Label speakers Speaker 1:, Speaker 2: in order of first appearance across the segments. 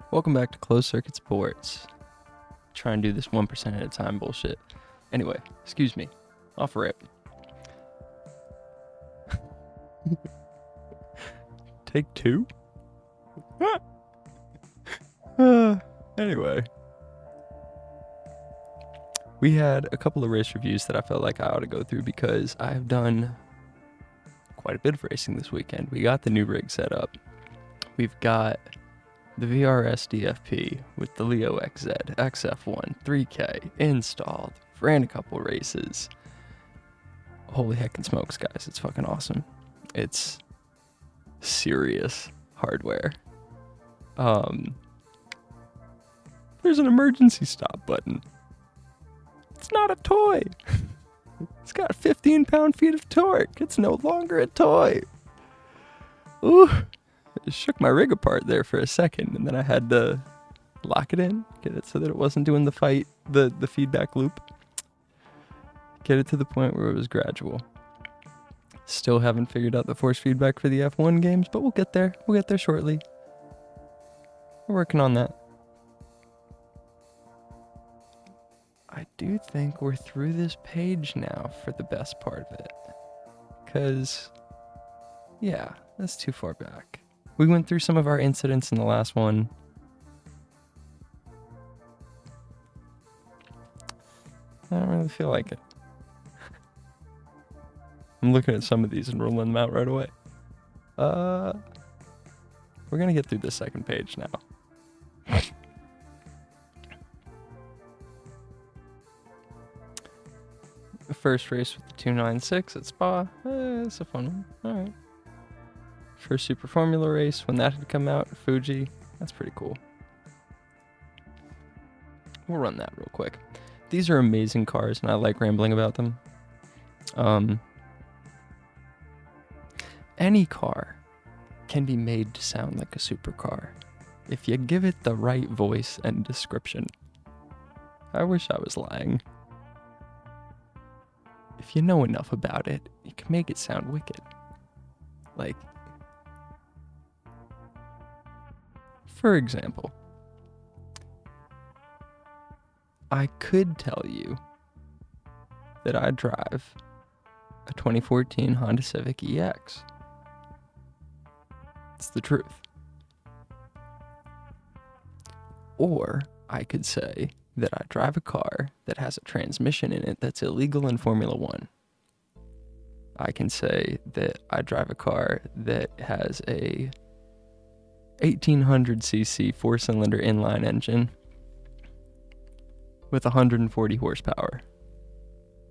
Speaker 1: Welcome back to Closed Circuit Sports. Try and do this 1% at a time bullshit. Anyway, excuse me. Off rip. Take two? Anyway. We had a couple of race reviews that I felt like I ought to go through because I have done quite a bit of racing this weekend. We got the new rig set up. We've got the VRS DFP with the Leo XZ, XF1, 3K installed. Ran a couple races. Holy heckin' smokes, guys. It's fucking awesome. It's serious hardware. There's an emergency stop button. It's not a toy. It's got 15 pound-feet of torque. It's no longer a toy. Ooh. It shook my rig apart there for a second, and then I had to lock it in, get it so that it wasn't doing the feedback loop. Get it to the point where it was gradual. Still haven't figured out the force feedback for the F1 games, but we'll get there. We'll get there shortly. We're working on that. I do think we're through this page now for the best part of it. Because, yeah, that's too far back. We went through some of our incidents in the last one. I don't really feel like it. I'm looking at some of these and rolling them out right away. We're gonna get through the second page now. The first race with the 296 at Spa. It's a fun one. Alright. First Super Formula race, when that had come out, Fuji. That's pretty cool. We'll run that real quick. These are amazing cars, and I like rambling about them. Any car can be made to sound like a supercar if you give it the right voice and description. I wish I was lying. If you know enough about it, you can make it sound wicked. Like, for example, I could tell you that I drive a 2014 Honda Civic EX. It's the truth. Or I could say that I drive a car that has a transmission in it that's illegal in Formula One. I can say that I drive a car that has a 1800cc four-cylinder inline engine with 140 horsepower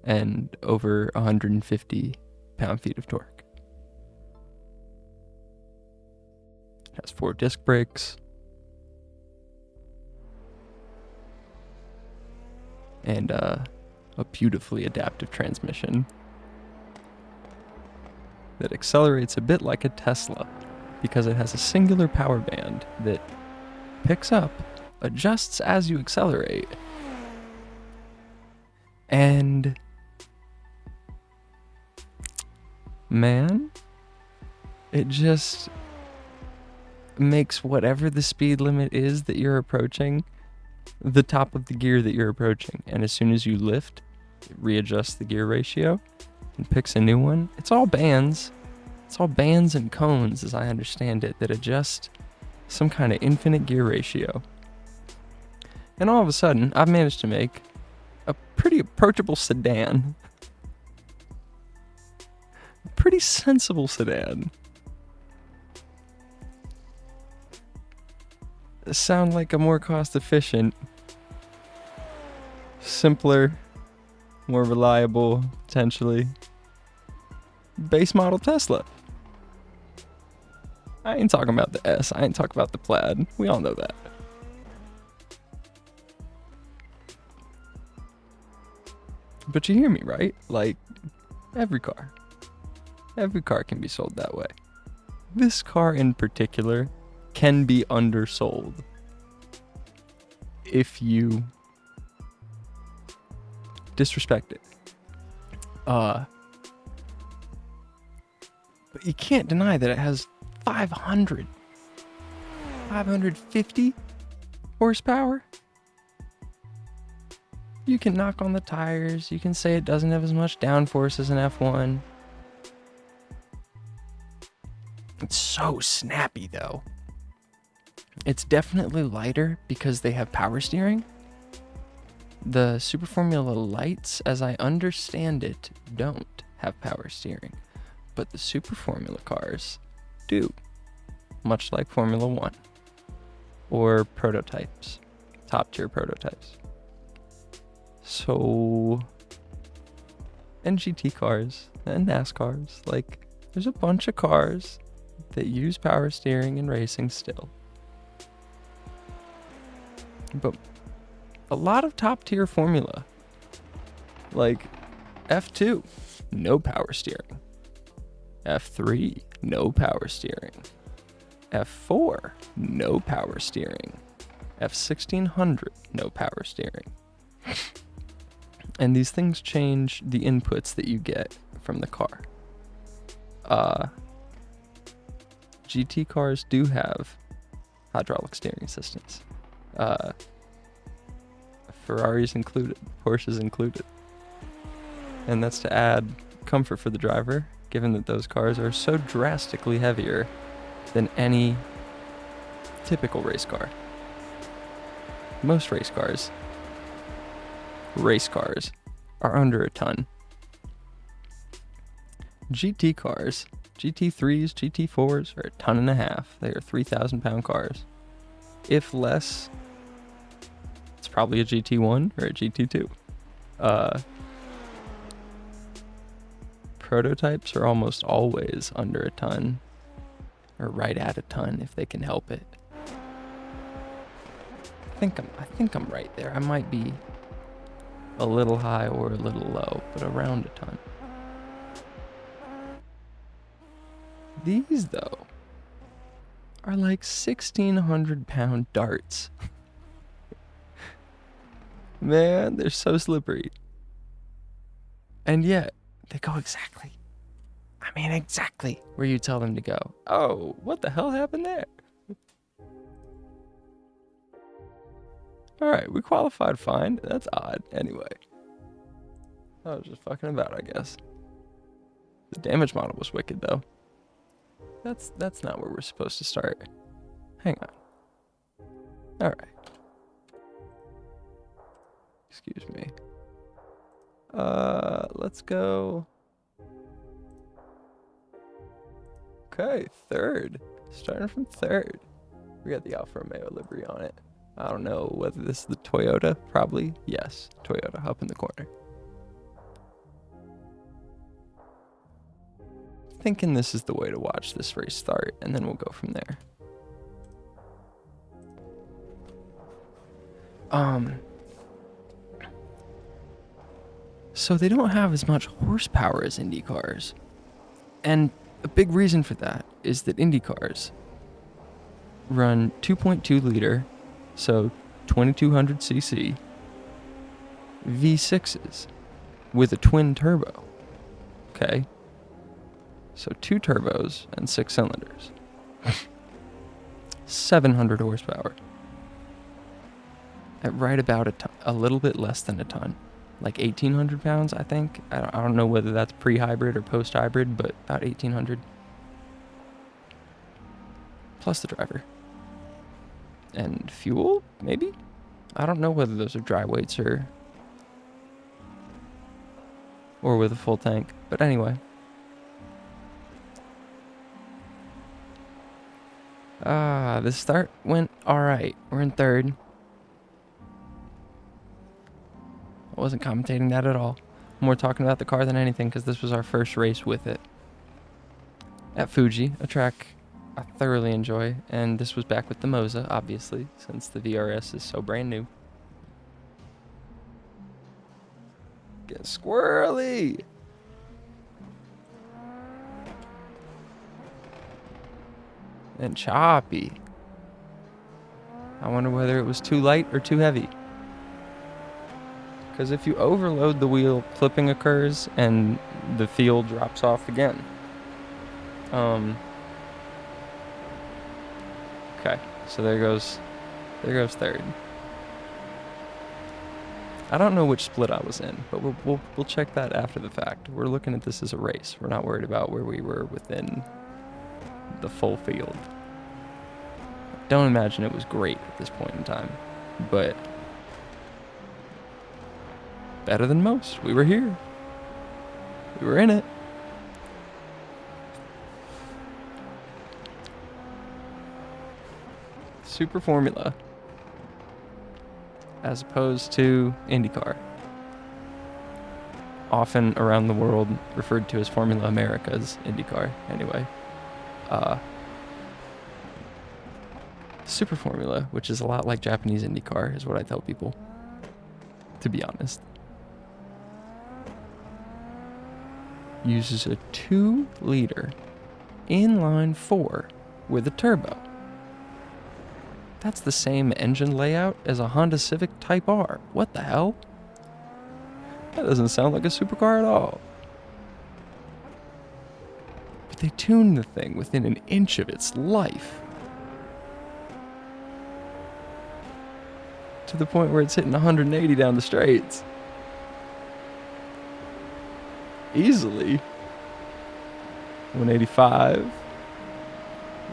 Speaker 1: and over 150 pound-feet of torque. It has 4 disc brakes and a beautifully adaptive transmission that accelerates a bit like a Tesla because it has a singular power band that picks up, adjusts as you accelerate, and man, it just makes whatever the speed limit is that you're approaching the top of the gear that you're approaching. And as soon as you lift, it readjusts the gear ratio and picks a new one. It's all bands. It's all bands and cones, as I understand it, that adjust some kind of infinite gear ratio. And all of a sudden, I've managed to make a pretty approachable sedan. A pretty sensible sedan. Sound like a more cost-efficient, simpler, more reliable, potentially, base model Tesla. I ain't talking about the S. I ain't talking about the Plaid. We all know that. But you hear me, right? Like, every car can be sold that way. This car in particular can be undersold if you disrespect it. But you can't deny that it has 550 horsepower. You can knock on the tires. You can say it doesn't have as much downforce as an F1. It's so snappy though. It's definitely lighter because they have power steering. The Super Formula Lights, as I understand it, don't have power steering, but the Super Formula cars do, much like Formula One or prototypes, top tier prototypes. So, and GT cars and NASCARs, like there's a bunch of cars that use power steering in racing still. But a lot of top tier formula, like F2, no power steering. F3, no power steering. F4, no power steering. F1600, no power steering. And these things change the inputs that you get from the car. GT cars do have hydraulic steering systems. Ferraris included, Porsches included. And that's to add comfort for the driver, given that those cars are so drastically heavier than any typical race car. Most race cars are under a ton. GT cars, GT3s, GT4s are a ton and a half. They are 3,000 pound cars. If less, it's probably a GT1 or a GT2. Prototypes are almost always under a ton, or right at a ton if they can help it. I think I'm right there. I might be a little high or a little low, but around a ton. These though are like 1,600 pound darts. Man, they're so slippery. And yet, they go exactly where you tell them to go. Oh, what the hell happened there? Alright, we qualified fine. That's odd. Anyway. I was just fucking about, I guess. The damage model was wicked, though. That's not where we're supposed to start. Hang on. Alright. Excuse me. Let's go. Okay, third. Starting from third. We got the Alfa Romeo livery on it. I don't know whether this is the Toyota. Probably. Yes, Toyota up in the corner. Thinking this is the way to watch this race start, and then we'll go from there. So they don't have as much horsepower as Indy cars. And a big reason for that is that Indy cars run 2.2 liter, so 2200 cc V6s with a twin turbo. Okay? So 2 turbos and 6 cylinders. 700 horsepower. At right about a ton, a little bit less than a ton. Like 1,800 pounds, I think. I don't know whether that's pre-hybrid or post-hybrid, but about 1,800. Plus the driver. And fuel, maybe? I don't know whether those are dry weights or with a full tank. But anyway. The start went alright. We're in third. I wasn't commentating that at all. More talking about the car than anything because this was our first race with it. At Fuji, a track I thoroughly enjoy, and this was back with the Moza, obviously, since the VRS is so brand new. Get squirrely! And choppy. I wonder whether it was too light or too heavy. Because if you overload the wheel, clipping occurs and the feel drops off again. Okay, so there goes There goes third. I don't know which split I was in, but we'll check that after the fact. We're looking at this as a race. We're not worried about where we were within the full field. Don't imagine it was great at this point in time, but better than most. We were here. We were in it. Super Formula, as opposed to IndyCar, often around the world referred to as Formula America's IndyCar. Anyway, Super Formula, which is a lot like Japanese IndyCar, is what I tell people, to be honest. Uses a 2-liter inline 4 with a turbo. That's the same engine layout as a Honda Civic Type R. What the hell? That doesn't sound like a supercar at all. But they tuned the thing within an inch of its life. To the point where it's hitting 180 down the straights. Easily. 185.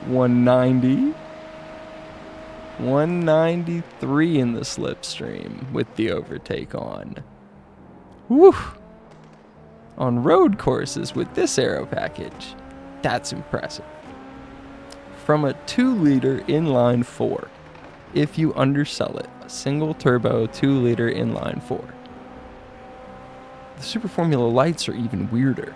Speaker 1: 190. 193 in the slipstream with the overtake on. Woo! On road courses with this aero package. That's impressive. From a 2-liter inline 4. If you undersell it, a single turbo 2-liter inline 4. The Super Formula lights are even weirder.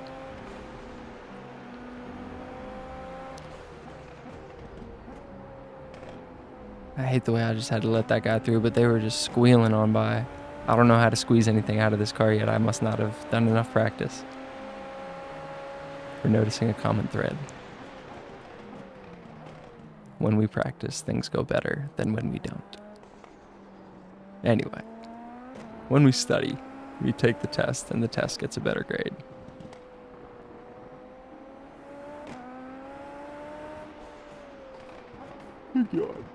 Speaker 1: I hate the way I just had to let that guy through, but they were just squealing on by. I don't know how to squeeze anything out of this car yet. I must not have done enough practice. We're noticing a common thread. When we practice, things go better than when we don't. Anyway, when we study, we take the test, and the test gets a better grade. Good God.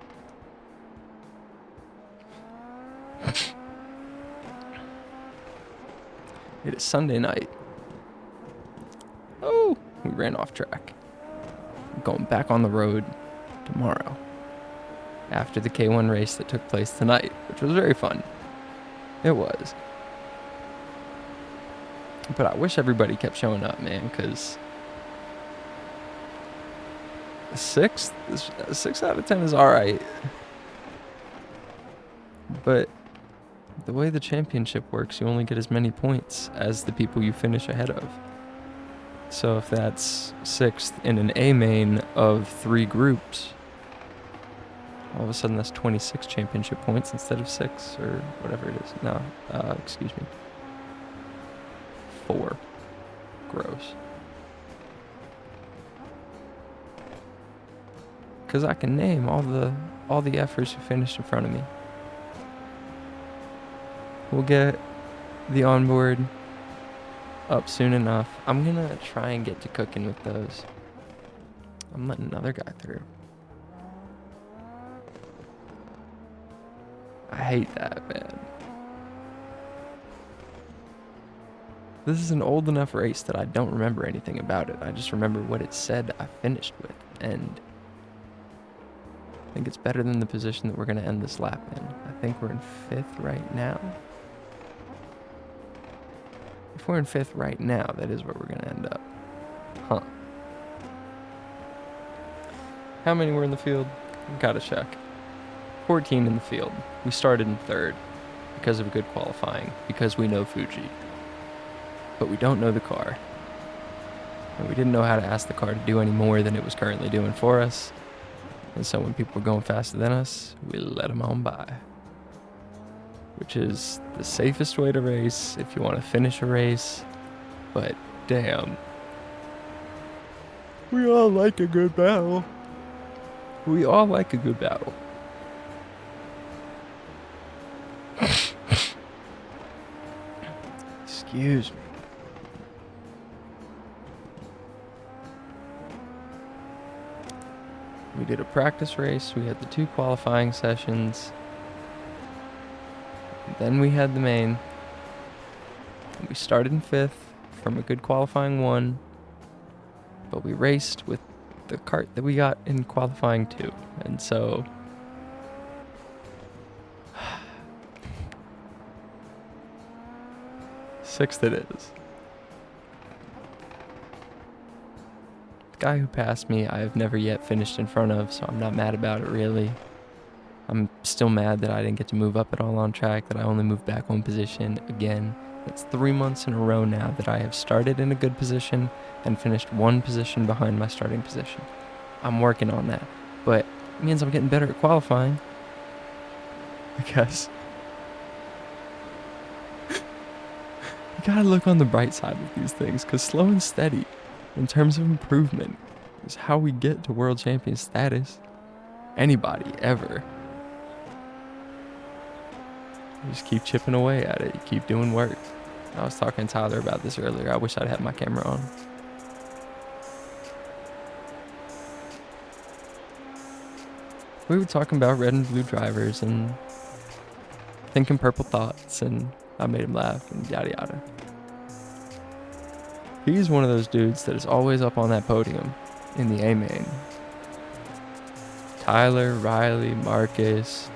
Speaker 1: It is Sunday night. Oh, we ran off track. I'm going back on the road tomorrow after the K1 race that took place tonight, which was very fun. It was. But I wish everybody kept showing up, man, because 6 out of 10 is all right. But the way the championship works, you only get as many points as the people you finish ahead of. So if that's 6th in an A main of 3 groups, all of a sudden that's 26 championship points instead of 6 or whatever it is. No, excuse me. 4 gross. Because I can name all the efforts who finished in front of me. We'll get the onboard up soon enough. I'm gonna try and get to cooking with those. I'm letting another guy through. I hate that, man. This is an old enough race that I don't remember anything about it. I just remember what it said I finished with, and I think it's better than the position that we're gonna end this lap in. I think we're in 5th right now. If we're in 5th right now, that is where we're going to end up. Huh. How many were in the field? Gotta check. 14 in the field. We started in 3rd because of good qualifying, because we know Fuji. But we don't know the car. And we didn't know how to ask the car to do any more than it was currently doing for us. And so when people were going faster than us, we let them on by. Which is the safest way to race if you want to finish a race. But damn. We all like a good battle. We all like a good battle. Excuse me. We did a practice race. We had the 2 qualifying sessions. Then we had the main. We started in 5th from a good qualifying 1. But we raced with the cart that we got in qualifying 2. And so... sixth it is. The guy who passed me, I have never yet finished in front of, so I'm not mad about it really. I'm still mad that I didn't get to move up at all on track, that I only moved back 1 position again. That's 3 months in a row now that I have started in a good position and finished 1 position behind my starting position. I'm working on that, but it means I'm getting better at qualifying. Because you gotta look on the bright side of these things, because slow and steady, in terms of improvement, is how we get to world champion status. Anybody, ever. You just keep chipping away at it. You keep doing work. I was talking to Tyler about this earlier. I wish I'd had my camera on. We were talking about red and blue drivers and thinking purple thoughts, and I made him laugh and yada yada. He's one of those dudes that is always up on that podium in the A-main. Tyler, Riley, Marcus...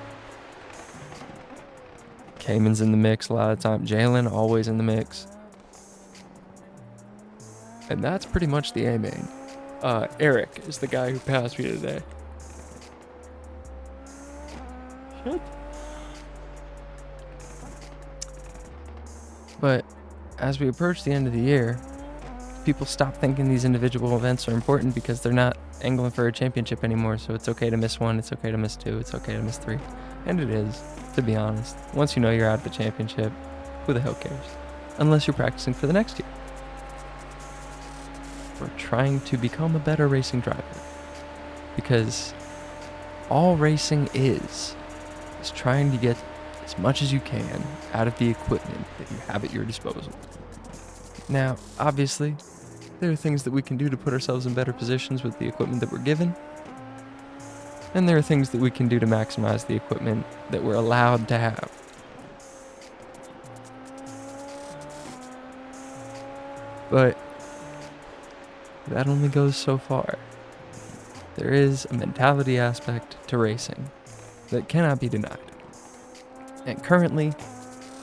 Speaker 1: Cayman's in the mix a lot of the time. Jalen, always in the mix. And that's pretty much the A-main. Eric is the guy who passed me today. Shit. But as we approach the end of the year, people stop thinking these individual events are important because they're not angling for a championship anymore. So it's okay to miss 1, it's okay to miss 2, it's okay to miss 3. And it is, to be honest. Once you know you're out of the championship, who the hell cares? Unless you're practicing for the next year. Or trying to become a better racing driver. Because all racing is trying to get as much as you can out of the equipment that you have at your disposal. Now, obviously, there are things that we can do to put ourselves in better positions with the equipment that we're given. And there are things that we can do to maximize the equipment that we're allowed to have. But that only goes so far. There is a mentality aspect to racing that cannot be denied. And currently,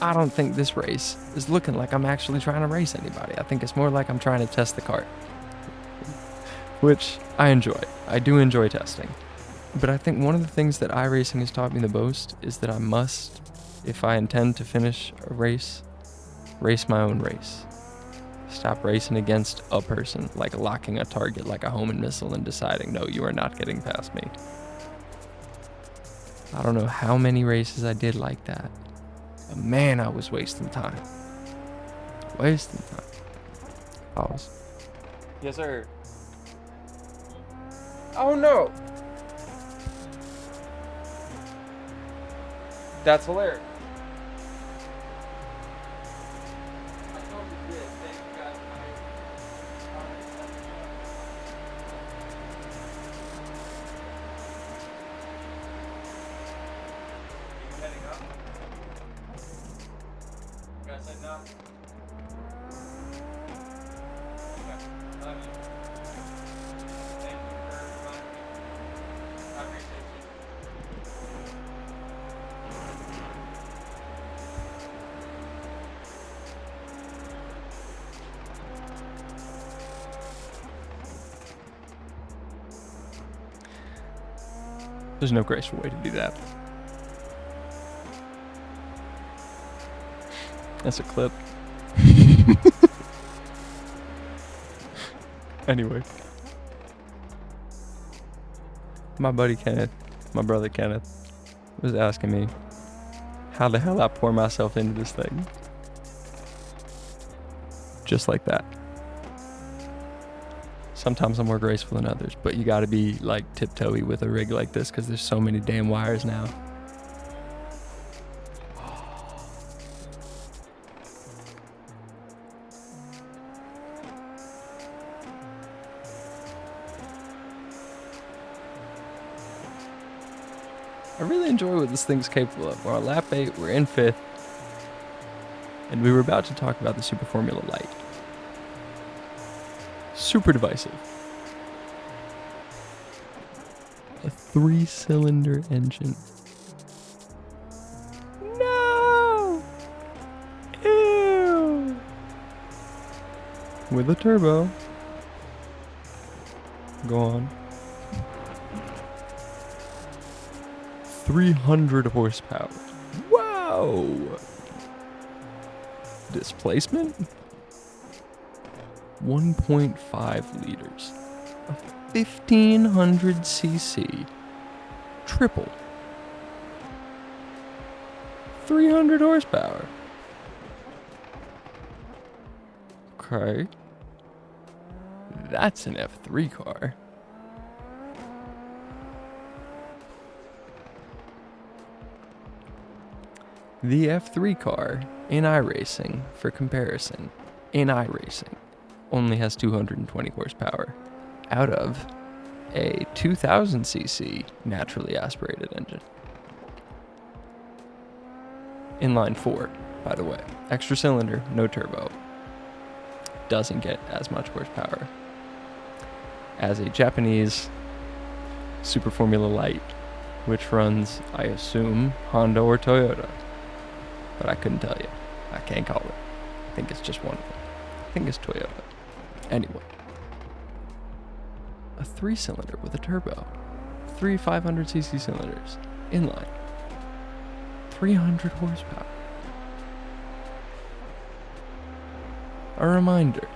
Speaker 1: I don't think this race is looking like I'm actually trying to race anybody. I think it's more like I'm trying to test the cart. Which I enjoy. I do enjoy testing. But I think one of the things that iRacing has taught me the most is that I must, if I intend to finish a race my own race. Stop racing against a person, like locking a target like a homing missile and deciding, no, you are not getting past me. I don't know how many races I did like that. But man, I was wasting time. Wasting time. Pause. Yes, sir. Oh no! That's hilarious. I totally did. Thank you guys. Are you heading up? You guys heading up? Okay. Love you. Thank you for reminding me. I appreciate you. There's no graceful way to do that. That's a clip. Anyway. My buddy Kenneth, my brother Kenneth, was asking me how the hell I pour myself into this thing. Just like that. Sometimes I'm more graceful than others, but you gotta be like tiptoey with a rig like this because there's so many damn wires now. I really enjoy what this thing's capable of. We're on lap 8, we're in 5th, and we were about to talk about the Super Formula Light. Super divisive. A 3-cylinder engine. No! Ew! With a turbo. Go on. 300 horsepower. Wow! Displacement? 1.5 liters. A 1500 cc. Triple. 300 horsepower. Okay. That's an F3 car. The F3 car in iRacing, for comparison, in iRacing, only has 220 horsepower out of a 2000cc naturally aspirated engine. Inline 4, by the way. Extra cylinder, no turbo. Doesn't get as much horsepower as a Japanese Super Formula Light, which runs, I assume, Honda or Toyota. But I couldn't tell you. I can't call it. I think it's just one of them. I think it's Toyota. Anyway. A 3-cylinder with a turbo. 3 500cc cylinders. Inline. 300 horsepower. A reminder.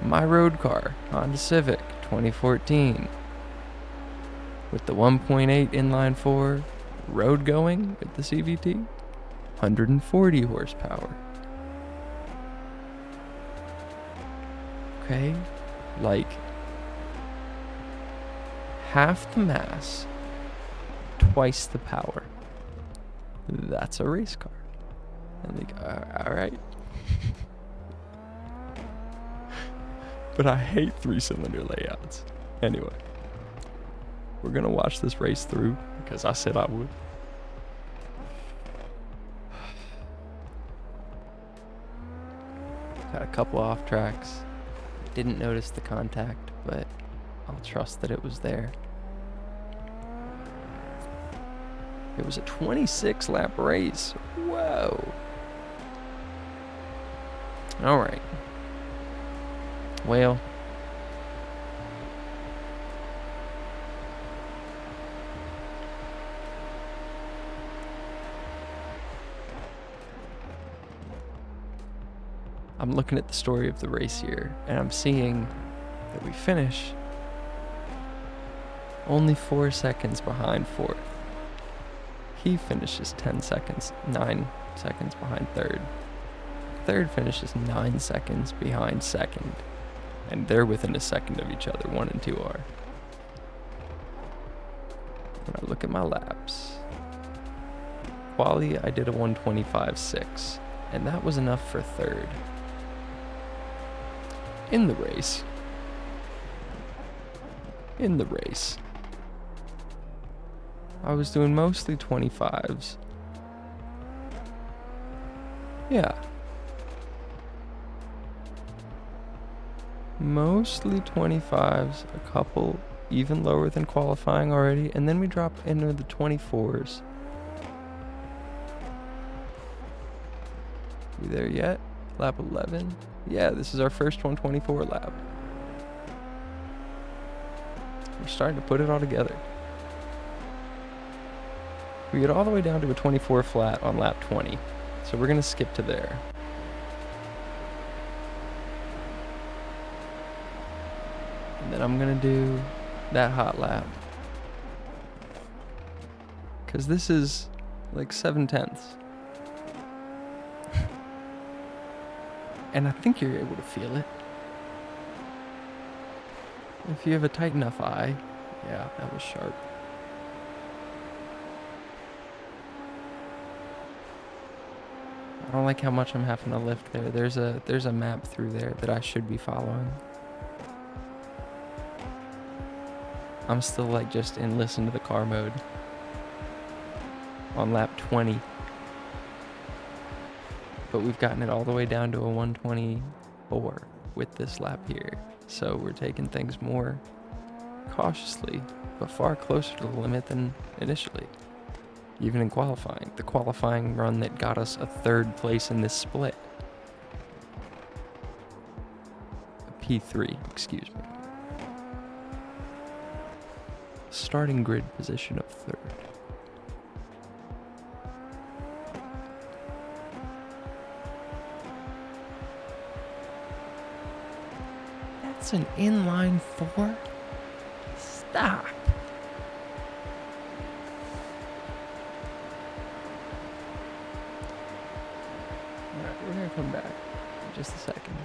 Speaker 1: My road car, Honda Civic, 2014. With the 1.8 inline 4 road going with the CVT, 140 horsepower. Okay, like half the mass, twice the power. That's a race car. And they go, all right. But I hate 3-cylinder layouts. Anyway, we're gonna watch this race through because I said I would. Got a couple off tracks. Didn't notice the contact, but I'll trust that it was there. It was a 26 lap race. Whoa. All right. Well, I'm looking at the story of the race here, and I'm seeing that we finish only 4 seconds behind fourth. He finishes 9 seconds behind third. Third finishes 9 seconds behind second. And they're within a second of each other, 1 and 2 are. When I look at my laps, quali I did a 125.6, and that was enough for third. In the race, I was doing mostly 25s. Yeah. Mostly 25s, a couple even lower than qualifying already, and then we drop into the 24s. We there yet? Lap 11? Yeah, this is our first 124 lap. We're starting to put it all together. We get all the way down to a 24 flat on lap 20, so we're gonna skip to there. And then I'm gonna do that hot lap. Cause this is like 7/10. And I think you're able to feel it. If you have a tight enough eye. Yeah, that was sharp. I don't like how much I'm having to lift there. There's a map through there that I should be following. I'm still like just in listen to the car mode. on lap 20. But we've gotten it all the way down to a 124 with this lap here. So we're taking things more cautiously, but far closer to the limit than initially. Even in qualifying. The qualifying run that got us a 3rd place in this split. A P3, excuse me. Starting grid position of 3rd. That's an inline 4? Stop. Alright, we're gonna come back in just a second.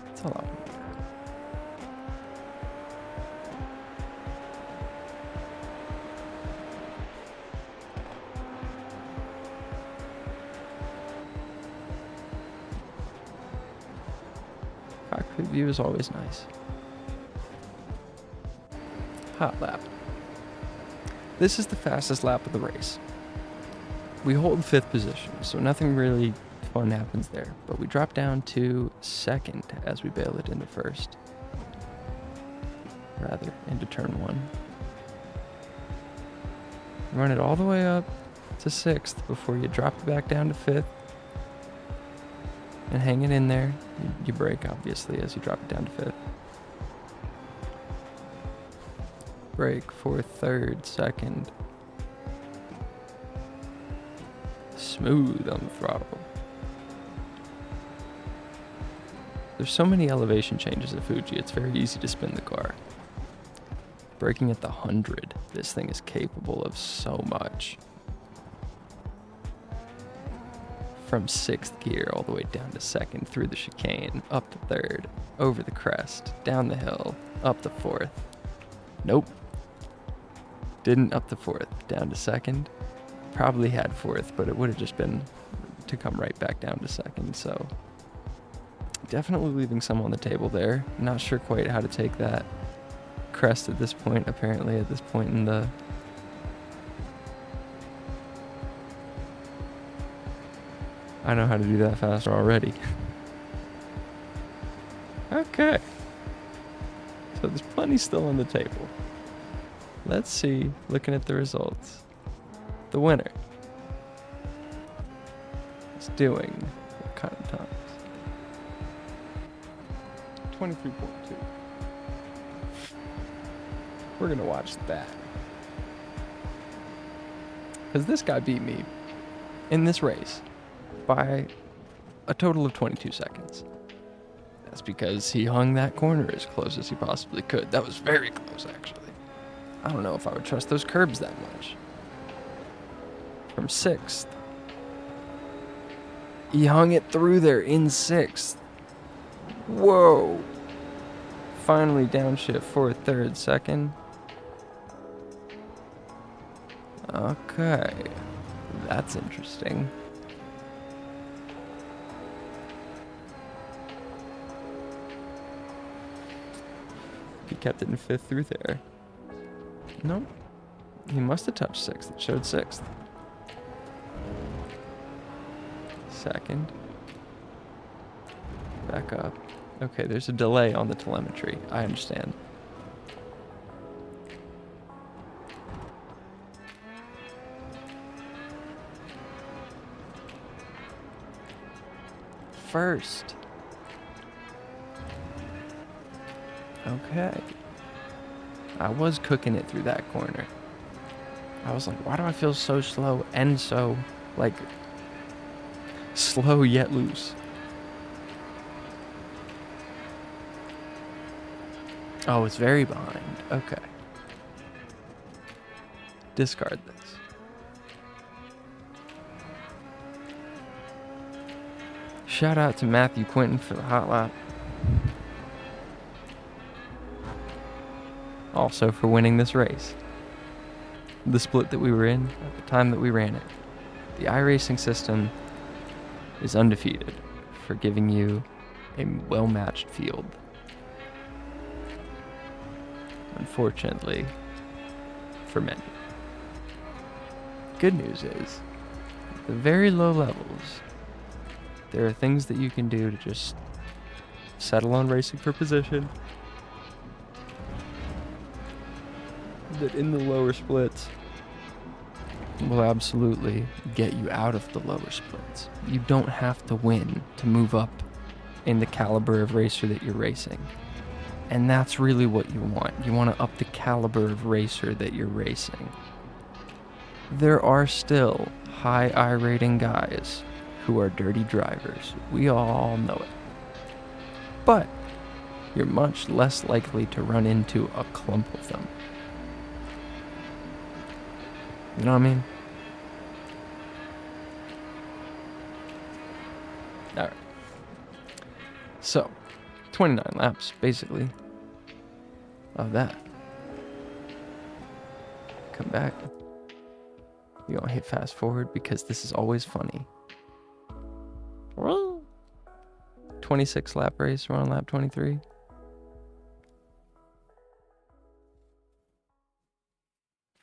Speaker 1: That's all I want. Cockpit view is always nice. Hot lap. This is the fastest lap of the race. We hold 5th position, so nothing really fun happens there, but we drop down to 2nd as we bail it into 1st. Rather, into turn 1. Run it all the way up to 6th before you drop it back down to 5th. And hang it in there. You brake, obviously, as you drop it down to 5th. Brake for 3rd, 2nd. Smooth on the throttle. There's so many elevation changes at Fuji, it's very easy to spin the car. Braking at the 100, this thing is capable of so much. From 6th gear all the way down to 2nd, through the chicane, up to 3rd, over the crest, down the hill, up to 4th. Nope. Didn't up to 4th, down to 2nd. Probably had 4th, but it would have just been to come right back down to 2nd, so definitely leaving some on the table there. Not sure quite how to take that crest at this point, apparently at this point in the I know how to do that faster already. Okay. So there's plenty still on the table. Let's see, looking at the results. The winner is doing what kind of times? 23.2. We're gonna watch that. Because this guy beat me in this race by a total of 22 seconds. That's because he hung that corner as close as he possibly could. That was very close, actually. I don't know if I would trust those curbs that much. From 6th. He hung it through there in 6th. Whoa. Finally downshift 4th, 3rd, 2nd. Okay. That's interesting. He kept it in 5th through there. Nope. He must have touched 6th. It showed 6th. 2nd. Back up. Okay, there's a delay on the telemetry. I understand. First. Okay. I was cooking it through that corner. I was like, why do I feel so slow and so, like, slow yet loose? Oh, it's very behind. Okay. Discard this. Shout out to Matthew Quinton for the hot lap. Also for winning this race. The split that we were in at the time that we ran it. The iRacing system is undefeated for giving you a well-matched field. unfortunately, for many. Good news is, at the very low levels, there are things that you can do to just settle on racing for position. That in the lower splits will absolutely get you out of the lower splits. You don't have to win to move up in the caliber of racer that you're racing. And that's really what you want. You want to up the caliber of racer that you're racing. There are still high I rating guys who are dirty drivers. We all know it. But you're much less likely to run into a clump of them. You know what I mean? Alright. So, 29 laps, basically, of that. Come back. You don't hit fast forward because this is always funny. 26 lap race, we're on lap 23.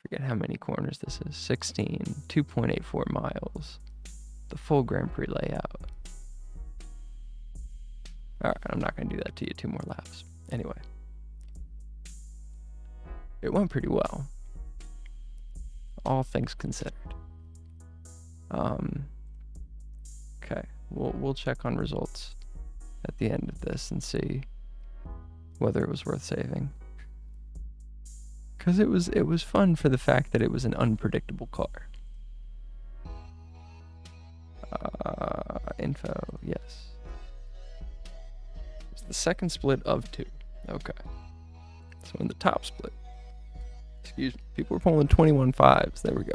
Speaker 1: Forget how many corners this is. 16, 2.84 miles. The full Grand Prix layout. Alright, I'm not going to do that to you 2 more laps. Anyway. It went pretty well. All things considered. Okay, we'll check on results at the end of this and see whether it was worth saving. Because it was fun for the fact that it was an unpredictable car. Info, yes. It's the second split of 2. Okay. So in the top split, excuse me, people were pulling 21.5s. There we go.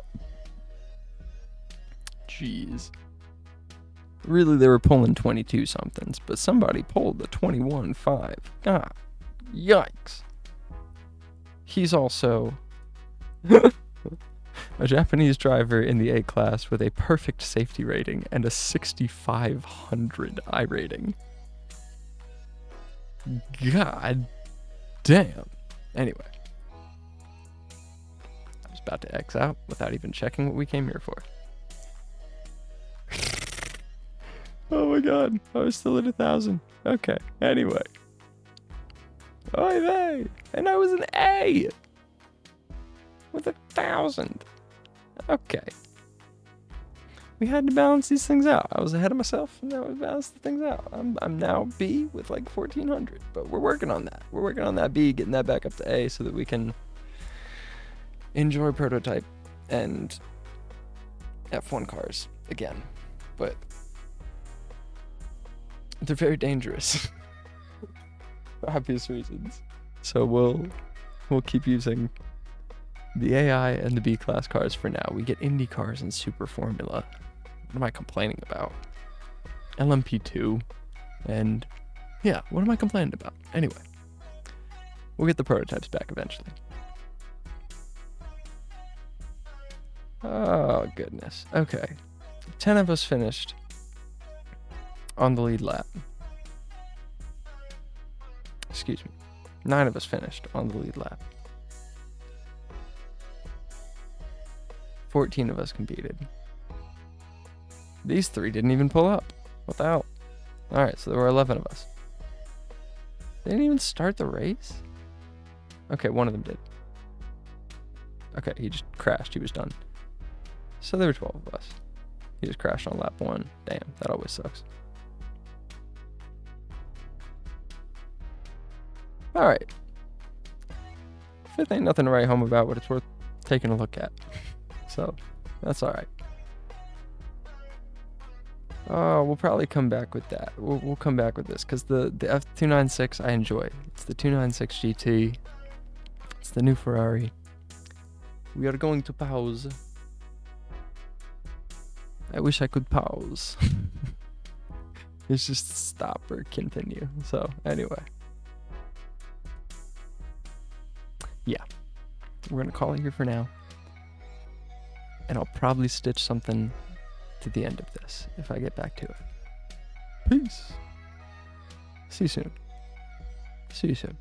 Speaker 1: Jeez. Really, they were pulling 22 somethings, but somebody pulled the 21.5. God, yikes. He's also a Japanese driver in the A class with a perfect safety rating and a 6,500 I rating. God damn. Anyway. I was about to X out without even checking what we came here for. Oh my god. I was still at 1,000. Okay. Anyway. Oy vey. And I was an A. With 1,000. Okay. We had to balance these things out. I was ahead of myself, and now we balanced the things out. I'm now B with like 1,400, but we're working on that. We're working on that B, getting that back up to A so that we can enjoy prototype and F1 cars again. But they're very dangerous for obvious reasons. So we'll keep using the AI and the B class cars for now. We get Indy cars and Super Formula. What am I complaining about? LMP2. And yeah, what am I complaining about? Anyway, we'll get the prototypes back eventually. Oh, goodness. Okay. 10 of us finished on the lead lap. Excuse me. 9 of us finished on the lead lap. 14 of us competed. These 3 didn't even pull up. What the hell? Alright, so there were 11 of us. They didn't even start the race? Okay, one of them did. Okay, he just crashed. He was done. So there were 12 of us. He just crashed on lap 1. Damn, that always sucks. Alright. Fifth ain't nothing to write home about, but it's worth taking a look at. So, that's alright. Oh, we'll probably come back with that. We'll come back with this, because the F296 I enjoy. It's the 296 GT. It's the new Ferrari. We are going to pause. I wish I could pause. It's just stop or continue. So, anyway. Yeah. We're going to call it here for now. And I'll probably stitch something to the end of this if I get back to it. Peace. See you soon. See you soon.